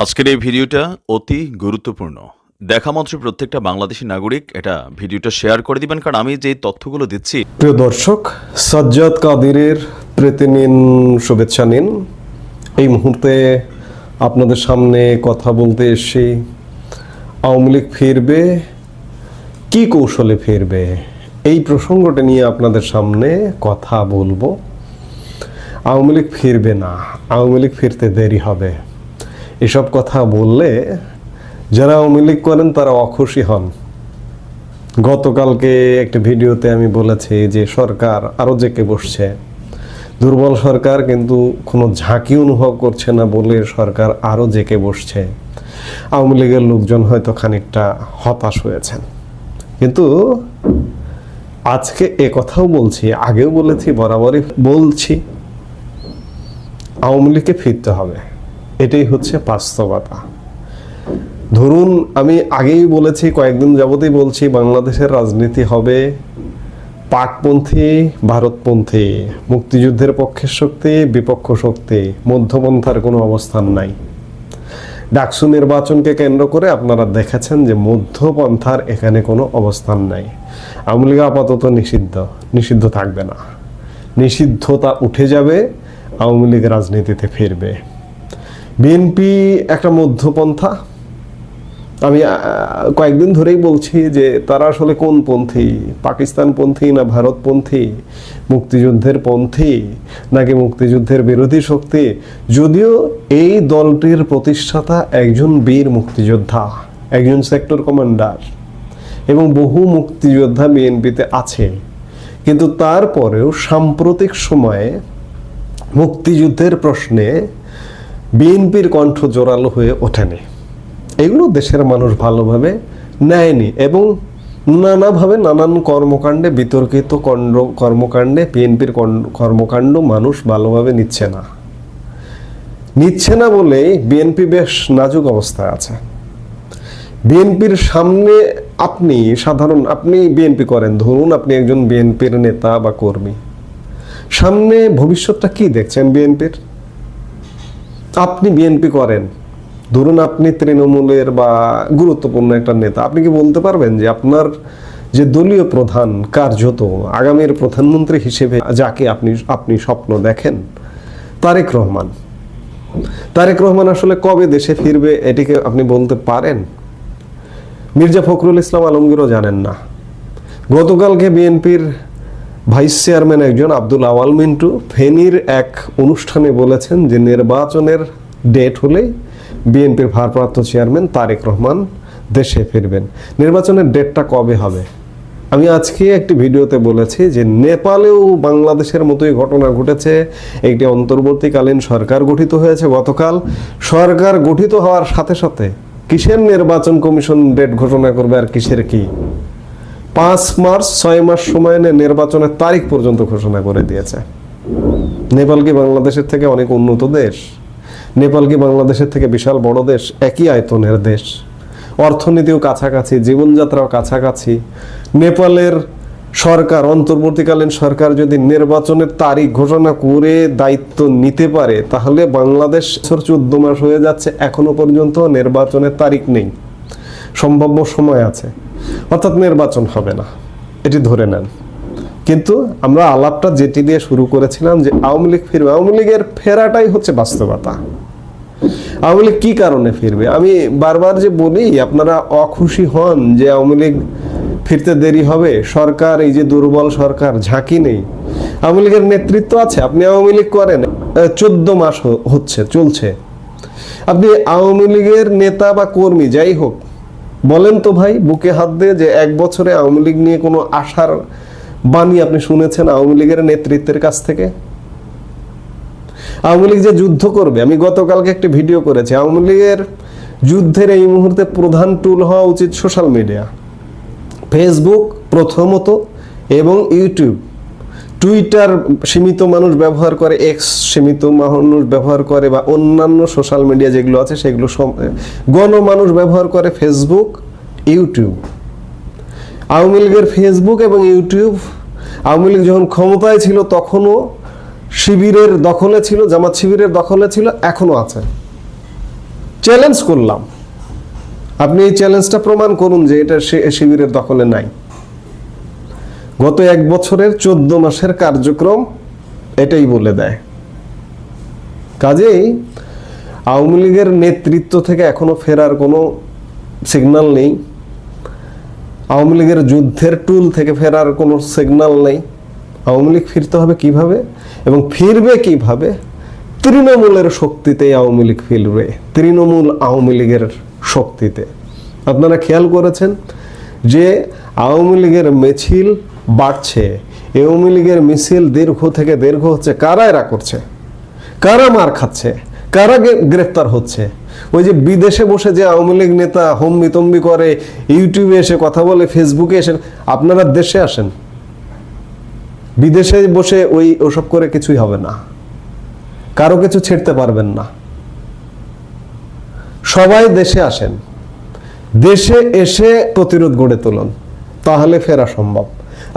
আজকের এই ভিডিওটা অতি গুরুত্বপূর্ণ। দেখা মাত্র প্রত্যেকটা বাংলাদেশী নাগরিক এটা ভিডিওটা শেয়ার করে দিবেন, কারণ আমি যে তথ্যগুলো দিচ্ছি। প্রিয় দর্শক, সাজ্জাদ কাদিরের প্রীতি নিন, শুভেচ্ছা নিন। এই মুহূর্তে আপনাদের সামনে কথা বলতে এসেছি, আওয়ামী লীগ ফিরবে, কি কৌশলে ফিরবে, এই প্রসঙ্গটা নিয়ে আপনাদের সামনে কথা বলবো। আওয়ামী লীগ ফিরবে না, আওয়ামী লীগ ফিরতে দেরি হবে, এসব কথা বললে যারা আওয়ামী লীগ করেন তারা অখুশি হন। গতকালকে একটা ভিডিওতে আমি বলেছি যে সরকার আরও জেকে বসছে, দুর্বল সরকার কিন্তু কোনো ঝাঁকি অনুভব করছে না বলে সরকার আরও জেকে বসছে। আওয়ামী লীগের লোকজন হয়তো খানিকটা হতাশ হয়েছেন, কিন্তু আজকে এ কথাও বলছি, আগেও বলেছি, বরাবরই বলছি, আওয়ামী লীগকে ফিরতে হবে, এটাই হচ্ছে বাস্তবতা। ধরুন, আমি আগেই বলেছি, কয়েকদিন যাবতই বলছি, বাংলাদেশের রাজনীতি হবে পাকপন্থী, ভারতপন্থী, মুক্তিযুদ্ধের পক্ষের শক্তি, বিপক্ষ শক্তি, মধ্যপন্থার কোনো অবস্থান নাই। ডাকসু নির্বাচনকে কেন্দ্র করে আপনারা দেখেছেন যে মধ্যপন্থার এখানে কোনো অবস্থান নাই। আওয়ামী লীগ আপাতত নিষিদ্ধ থাকবে না, নিষিদ্ধতা উঠে যাবে, আওয়ামী লীগ রাজনীতিতে ফিরবে। বিএনপি একটা মধ্যপন্থা। আমি কয়েকদিন ধরেই বলছি যে তারা আসলে কোন পন্থী, পাকিস্তানপন্থী না ভারতপন্থী, মুক্তিযুদ্ধের পন্থী নাকি মুক্তিযুদ্ধের বিরোধী শক্তি। যদিও এই দলটির প্রতিষ্ঠাতা একজন বীর মুক্তিযোদ্ধা, একজন সেক্টর কমান্ডার, এবং বহু মুক্তিযোদ্ধা বিএনপিতে আছে, কিন্তু তারপরেও সাম্প্রতিক সময়ে মুক্তিযুদ্ধের প্রশ্নে বিএনপির কণ্ঠ জোরালো হয়ে ওঠেনি। এগুলো দেশের মানুষ ভালোভাবে নেয়নি, এবং নানাভাবে নানান কর্মকাণ্ডে, বিতর্কিত কর্মকাণ্ডে বিএনপির কর্মকাণ্ড মানুষ ভালোভাবে নিচ্ছে না বলেই বিএনপি বেশ নাজুক অবস্থায় আছে। বিএনপির সামনে আপনি বিএনপি করেন, ধরুন আপনি একজন বিএনপির নেতা বা কর্মী, সামনে ভবিষ্যৎটা কি দেখছেন বিএনপির? আপনি বিএনপি করেন, ধরুন আপনি তৃণমূলের বা গুরুত্বপূর্ণ একটা নেতা, আপনি কি বলতে পারবেন যে আপনার যে দলীয় প্রধান, কার্যত আগামীর প্রধানমন্ত্রী হিসেবে যাকে আপনি স্বপ্ন দেখেন, তারেক রহমান আসলে কবে দেশে ফিরবে এটিকে আপনি বলতে পারেন? মির্জা ফখরুল ইসলাম আলমগীরও জানেন না। গতকালকে বিএনপির ভাইস চেয়ারম্যান একজন আব্দুল আওয়াল মিন্টু ফেনীর এক অনুষ্ঠানে বলেছেন যে নির্বাচনের ডেট হলেই বিএনপির ভারপ্রাপ্ত চেয়ারম্যান তারেক রহমান দেশে ফিরবেন। নির্বাচনের ডেটটা কবে হবে? আমি আজকে একটি ভিডিওতে বলেছি যে নেপালেও বাংলাদেশের মতোই ঘটনা ঘটেছে। একটি অন্তর্বর্তীকালীন সরকার গঠিত হয়েছে গতকাল। সরকার গঠিত হওয়ার সাথে সাথে কিসের নির্বাচন কমিশন ডেট ঘোষণা করবে আর কিসের কি, 5 মার্চ 6 মাস সময় নিয়ে নির্বাচনের তারিখ পর্যন্ত ঘোষণা করে দিয়েছে। নেপাল কি বাংলাদেশের থেকে অনেক উন্নত দেশ? নেপাল কি বাংলাদেশের থেকে বিশাল বড় দেশ? একই আয়তনের দেশ, অর্থনীতিও কাছাকাছি, জীবনযাত্রাও কাছাকাছি। নেপালের সরকার, অন্তর্বর্তীকালীন সরকার যদি নির্বাচনের তারিখ ঘোষণা করে দায়িত্ব নিতে পারে, তাহলে বাংলাদেশ 14 মাস হয়ে যাচ্ছে, এখনো পর্যন্ত নির্বাচনের তারিখ নেই, সম্ভাব্য সময় আছে, অর্থাৎ নির্বাচন হবে না, এটি ধরে নেন। কিন্তু আমরা আলাপটা যেটি দিয়ে শুরু করেছিলাম যে আওয়ামী লীগ ফিরবে, আওয়ামী লীগের ফেরাটাই হচ্ছে বাস্তবতা। আওয়ামী লীগ কি কারণে ফিরবে? আমি বারবার যে বলি, আপনারা অখুশি হন যে আওয়ামী লীগ ফিরতে দেরি হবে, সরকার এই যে দুর্বল সরকার, ঝাঁকি নেই। আওয়ামী লীগের নেতৃত্ব আছে, আপনি আওয়ামী লীগ করেন, 14 মাস চলছে। আপনি আওয়ামী লীগের নেতা বা কর্মী যাই হোক, বলেন তো ভাই বুকে হাত দিয়ে যে 1 বছরে আওয়ামী লীগ নিয়ে কোনো আশার বাণী আপনি শুনেছেন আওয়ামী লীগের নেতৃত্বের কাছ থেকে? আওয়ামী লীগ যে যুদ্ধ করবে, আমি গতকালকে একটি ভিডিও করেছি, আওয়ামী লীগের যুদ্ধের এই মুহূর্তে প্রধান টুল হওয়া উচিত সোশ্যাল মিডিয়া, ফেসবুক প্রথমত, এবং ইউটিউব। টুইটার সীমিত মানুষ ব্যবহার করে, এক্স সীমিত মানুষ ব্যবহার করে, বা অন্যান্য সোশ্যাল মিডিয়া যেগুলো আছে সেগুলো গণমানুষ ব্যবহার করে, ফেসবুক, ইউটিউব। আওয়ামী লীগের ফেসবুক এবং ইউটিউব আওয়ামী লীগ যখন ক্ষমতায় ছিল তখনও শিবিরের দখলে ছিল, জামাত শিবিরের দখলে ছিল, এখনো আছে। চ্যালেঞ্জ করলাম, আপনি এই চ্যালেঞ্জটা প্রমাণ করুন যে এটা শিবিরের দখলে নাই। গত 1 বছরের 14 মাসের কার্যক্রম এটাই বলে দেয়। কাজেই আওয়ামী লীগের নেতৃত্ব থেকে এখনো ফেরার কোনো সিগন্যাল নেই, আওয়ামী লীগের যুদ্ধের টুল থেকে ফেরার কোনো সিগন্যাল নেই। আওয়ামী লীগ ফিরতে হবে কিভাবে এবং ফিরবে কিভাবে? তৃণমূলের শক্তিতে আওয়ামী লীগ ফিরবে, তৃণমূল আওয়ামী লীগের শক্তিতে। আপনারা খেয়াল করেছেন যে আওয়ামী লীগের মিছিল বাড়ছে, আওয়ামী লীগের মিছিল দীর্ঘ থেকে দীর্ঘ হচ্ছে। কারা এরা করছে? কারা মার খাচ্ছে? কারা গ্রেফতার হচ্ছে? ওই যে বিদেশে বসে যে আওয়ামী লীগ নেতা হম্বি তম্বি করে, ইউটিউবে এসে কথা বলে, ফেসবুকে এসে, আপনারা দেশে আসেন, বিদেশে বসে ওসব করে কিছুই হবে না, কারো কিছু ছেড়তে পারবেন না। সবাই দেশে আসেন, দেশে এসে প্রতিরোধ গড়ে তুলুন, তাহলে ফেরা সম্ভব।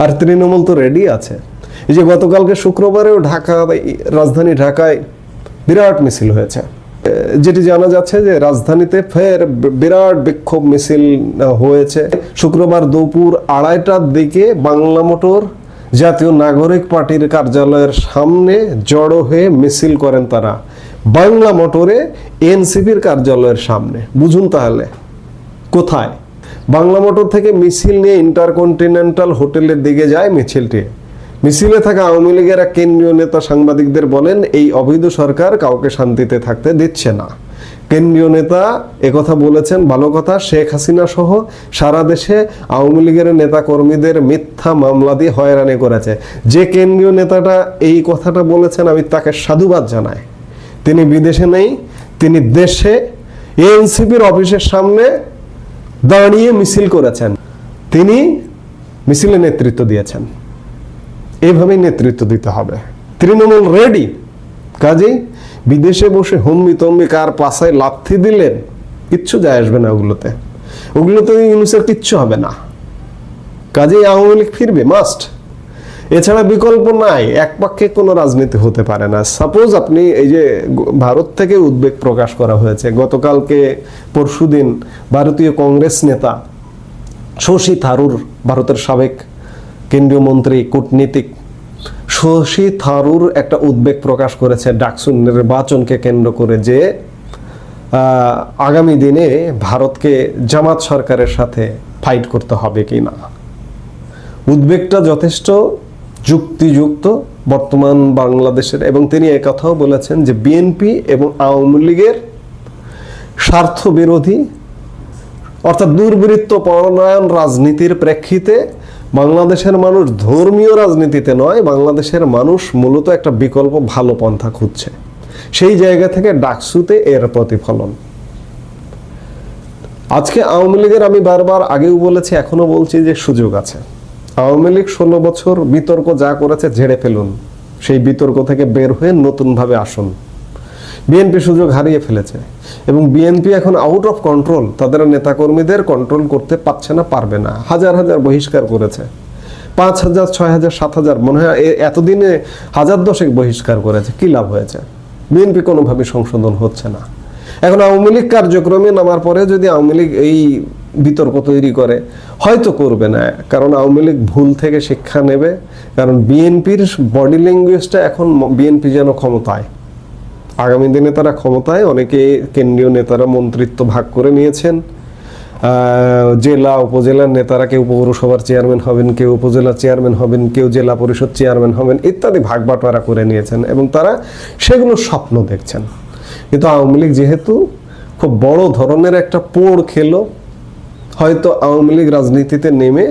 আর তৃণমূল তো রেডি আছে। এই যে গতকালকে শুক্রবারেও রাজধানী ঢাকায় বিরাট মিছিল হয়েছে, যেটি জানা যাচ্ছে যে রাজধানীতে ফের বিরাট বিক্ষোভ মিছিল হয়েছে। শুক্রবার দুপুর 2:30টার দিকে বাংলা মোটর জাতীয় নাগরিক পার্টির কার্যালয়ের সামনে জড়ো হয়ে মিছিল করেন তারা, বাংলা মোটরে এনসিপির কার্যালয়ের সামনে। বুঝুন তাহলে কোথায়? বাংলা মোটর থেকে মিছিল নিয়ে ইন্টারকন্টিনেন্টাল হোটেলের দিকে যায় মিছিলটি। মিছিলে থাকা আওয়ামী লীগের এক কেন্দ্রীয় নেতা সাংবাদিকদের বলেন, এই অবৈধ সরকার কাউকে শান্তিতে থাকতে দিচ্ছে না। কেন্দ্রীয় নেতা একথা বলেছেন, ভালো কথা। শেখ হাসিনা সহ সারা দেশে আওয়ামী লীগের নেতা কর্মীদের মিথ্যা মামলা দিয়ে হয়রানি করেছে। যে কেন্দ্রীয় নেতাটা এই কথাটা বলেছেন, আমি তাকে সাধুবাদ জানাই। তিনি বিদেশে নেই, তিনি দেশে এনসিপির অফিসের সামনে দাঁড়িয়ে মিছিল করেছেন, তিনি মিছিলে নেতৃত্ব দিয়েছেন। এইভাবেই নেতৃত্ব দিতে হবে। তৃণমূল রেডি। কাজেই বিদেশে বসে হম্বি তম্বি কার পাশায় লাথি দিলেন, কিচ্ছু যায় আসবে না ওগুলোতে, ওগুলোতে ইউনুসের কিচ্ছু হবে না। কাজেই আওয়ামী লীগ ফিরবে মাস্ট, এছাড়া বিকল্প নাই। একপক্ষে কোনো রাজনীতি হতে পারে না। সাপোজ আপনি এই যে ভারত থেকে উদ্বেগ প্রকাশ করা হয়েছে, গতকালকে পরশুদিন ভারতীয় কংগ্রেস নেতা শশী থারুর, ভারতের সাবেক কেন্দ্রীয় মন্ত্রী, কূটনীতিক শশী থারুর একটা উদ্বেগ প্রকাশ করেছে ডাকসু নির্বাচনকে কেন্দ্র করে, যে আগামী দিনে ভারতকে জামাত সরকারের সাথে ফাইট করতে হবে কিনা। উদ্বেগটা যথেষ্ট যুক্তিযুক্ত বর্তমান বাংলাদেশের। এবং তিনি একথাও বলেছেন যে বিএনপি এবং আওয়ামী লীগের স্বার্থ বিরোধী অর্থাৎ দুর্বৃত্ত পরায়ণ রাজনীতির প্রেক্ষিতে বাংলাদেশের মানুষ ধর্মীয় রাজনীতিতে নয়, বাংলাদেশের মানুষ মূলত একটা বিকল্প ভালো পন্থা খুঁজছে। সেই জায়গা থেকে ডাকসুতে এর প্রতিফলন। আজকে আওয়ামী লীগের, আমি বারবার আগেও বলেছি, এখনো বলছি যে সুযোগ আছে। আওয়ামী লীগ 16 বছর বিতর্ক যা করেছে ঝেড়ে ফেলুন, সেই বিতর্ক থেকে বের হয়ে নতুনভাবে আসুন। বিএনপি সুযোগ হারিয়ে ফেলেছে এবং বিএনপি এখন আউট অফ কন্ট্রোল, তাদের নেতাকর্মীদের কন্ট্রোল করতে পারছে না, পারবে না। হাজার হাজার বহিষ্কার করেছে, 5,000, 6,000, 7,000, মনে হয় এতদিনে 1010 বহিষ্কার করেছে। কি লাভ হয়েছে? বিএনপি কোনোভাবে সংশোধন হচ্ছে না। এখন আওয়ামী লীগ কার্যক্রমে নামার পরে যদি আওয়ামী লীগ এই বিতর্ক তৈরি করে, হয়তো করবে না, কারণ আওয়ামী লীগ ভুল থেকে শিক্ষা নেবে। কারণ বিএনপির বডি ল্যাঙ্গুয়েজটা এখন, বিএনপি যেন ক্ষমতায়, আগামী দিনে তারা ক্ষমতায়। অনেকে কেন্দ্রীয় নেতারা মন্ত্রিত্ব ভাগ করে নিয়েছেন, জেলা উপজেলার নেতারা কেউ পৌরসভার চেয়ারম্যান হবেন, কেউ উপজেলা চেয়ারম্যান হবেন, কেউ জেলা পরিষদ চেয়ারম্যান হবেন, ইত্যাদি ভাগ বাটোয়ারা করে নিয়েছেন এবং তারা সেগুলো স্বপ্ন দেখছেন। কিন্তু আওয়ামী লীগ যেহেতু খুব বড় ধরনের একটা পোড় খেলো, হয়তো আওয়ামী লীগ রাজনীতিতে নেমে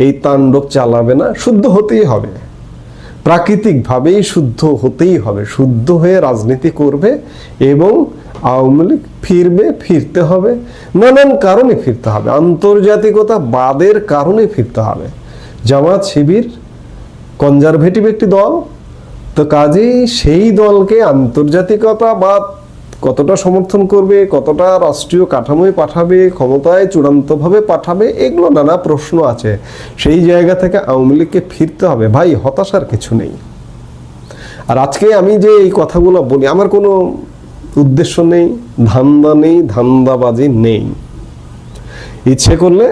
এই তাণ্ডব চালাবে না। শুদ্ধ হতেই হবে, প্রাকৃতিকভাবেই শুদ্ধ হতেই হবে, শুদ্ধ হয়ে রাজনীতি করবে এবং আওয়ামী লীগ ফিরবে, ফিরতে হবে। নানান কারণে ফিরতে হবে, আন্তর্জাতিকতা বাদের কারণে ফিরতে হবে। জামাত শিবির কনজারভেটিভ একটি দল, তো কাজেই সেই দলকে আন্তর্জাতিকতা বাদ কতটা সমর্থন করবে, কতটা রাষ্ট্রীয় কাঠামোয় পাঠাবে, ক্ষমতায় চূড়ান্তভাবে পাঠাবে, এগুলো নানা প্রশ্ন আছে। সেই জায়গা থেকে আওয়ামী লীগকে ফিরতে হবে। ভাই, হতাশার কিছু নেই। আর আজকে আমি যে এই কথাগুলো বলি, আমার কোনো উদ্দেশ্য নেই, ধান্দা নেই, ধান্দাবাজি নেই। ইচ্ছে করলে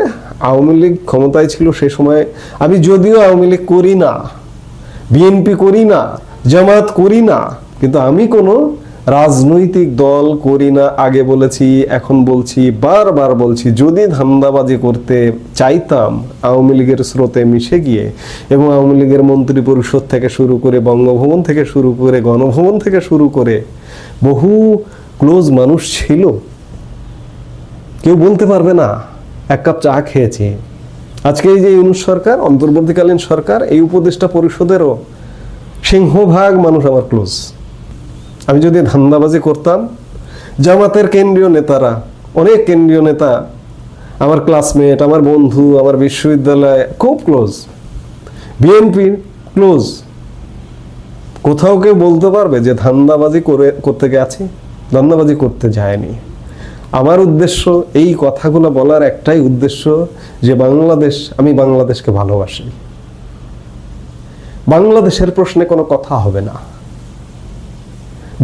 আওয়ামী লীগ ক্ষমতায় ছিল সে সময়, আমি যদিও আওয়ামী লীগ করি না, বিএনপি করি না, জামাত করি না, কিন্তু আমি কোনো রাজনৈতিক দল করি না। আগে বলেছি, এখন বলছি, বারবার বলছি, যদি ধান্দাবাজি করতে চাইতাম আওয়ামী লীগের স্রোতে মিশে গিয়ে এবং আওয়ামী লীগের মন্ত্রী পরিষদ থেকে শুরু করে, বঙ্গভবন থেকে শুরু করে, গণভবন থেকে শুরু করে বহু ক্লোজ মানুষ ছিল, কেউ বলতে পারবে না এক কাপ চা খেয়েছি। আজকে এই যে ইউনূস সরকার, অন্তর্বর্তীকালীন সরকার, এই উপদেষ্টা পরিষদেরও সিংহভাগ মানুষ আমার ক্লোজ। আমি যদি ধান্দাবাজি করতাম, জামাতের কেন্দ্রীয় নেতারা, অনেক কেন্দ্রীয় নেতা আমার ক্লাসমেট, আমার বন্ধু, আমার বিশ্ববিদ্যালয়ে খুব ক্লোজ, বিএনপির ক্লোজ, কোথাও কেউ বলতে পারবে যে ধান্দাবাজি করতে গেছে? ধান্দাবাজি করতে যায়নি। আমার উদ্দেশ্য, এই কথাগুলো বলার একটাই উদ্দেশ্য, যে বাংলাদেশ, আমি বাংলাদেশকে ভালোবাসি। বাংলাদেশের প্রশ্নে কোনো কথা হবে না।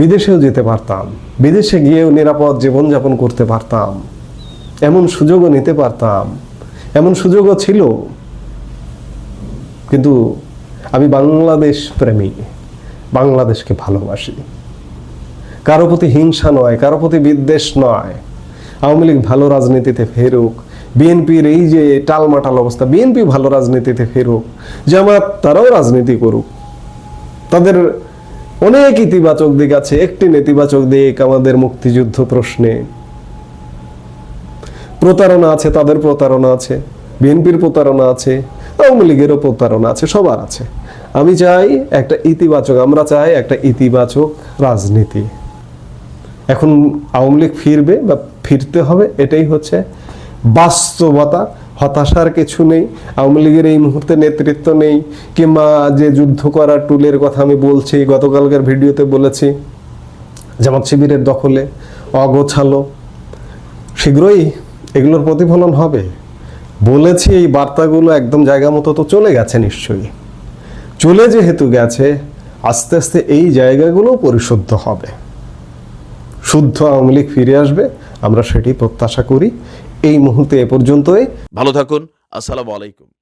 বিদেশেও যেতে পারতাম, বিদেশে গিয়েও নিরাপদ জীবনযাপন করতে পারতাম, এমন সুযোগও নিতে পারতাম, এমন সুযোগও ছিল। কিন্তু আমি বাংলাদেশ প্রেমী, বাংলাদেশকে ভালোবাসি। কারো প্রতি হিংসা নয়, কারো প্রতি বিদ্বেষ নয়। আওয়ামী লীগ ভালো রাজনীতিতে ফেরুক, বিএনপির এই যে টালমাটাল অবস্থা, বিএনপি ভালো রাজনীতিতে ফেরুক, জামাত তারাও রাজনীতি করুক, তাদের অনেক ইতিবাচক দিক আছে। একটি নেতিবাচক দিক আমাদের মুক্তিযুদ্ধ প্রশ্নে প্রতারণা আছে, তাদের প্রতারণা আছে, বিএনপির প্রতারণা আছে, আওয়ামী লীগেরও প্রতারণা আছে, সবার আছে। আমি চাই একটা ইতিবাচক, আমরা চাই একটা ইতিবাচক রাজনীতি। এখন আওয়ামী লীগ ফিরবে বা ফিরতে হবে, এটাই হচ্ছে বাস্তবতা। হতাশার কিছু নেই। আওয়ামী লীগের এই মুহূর্তে নেতৃত্ব নেই, কিংবা যে যুদ্ধ করার টুলের কথা আমি বলছি, গতকালকার ভিডিওতে বলেছি, জামাত শিবিরের দখলে, অগোছালো। শীঘ্রই এগুলোর প্রতিফলন হবে বলেছি। এই বার্তাগুলো একদম জায়গা মতো তো চলে গেছে, নিশ্চয়ই চলে যেহেতু গেছে, আস্তে আস্তে এই জায়গাগুলো পরিশুদ্ধ হবে, শুদ্ধ আওয়ামী লীগ ফিরে আসবে, আমরা সেটি প্রত্যাশা করি। এই মুহূর্তে এ পর্যন্তই। ভালো থাকুন। আসসালামু আলাইকুম।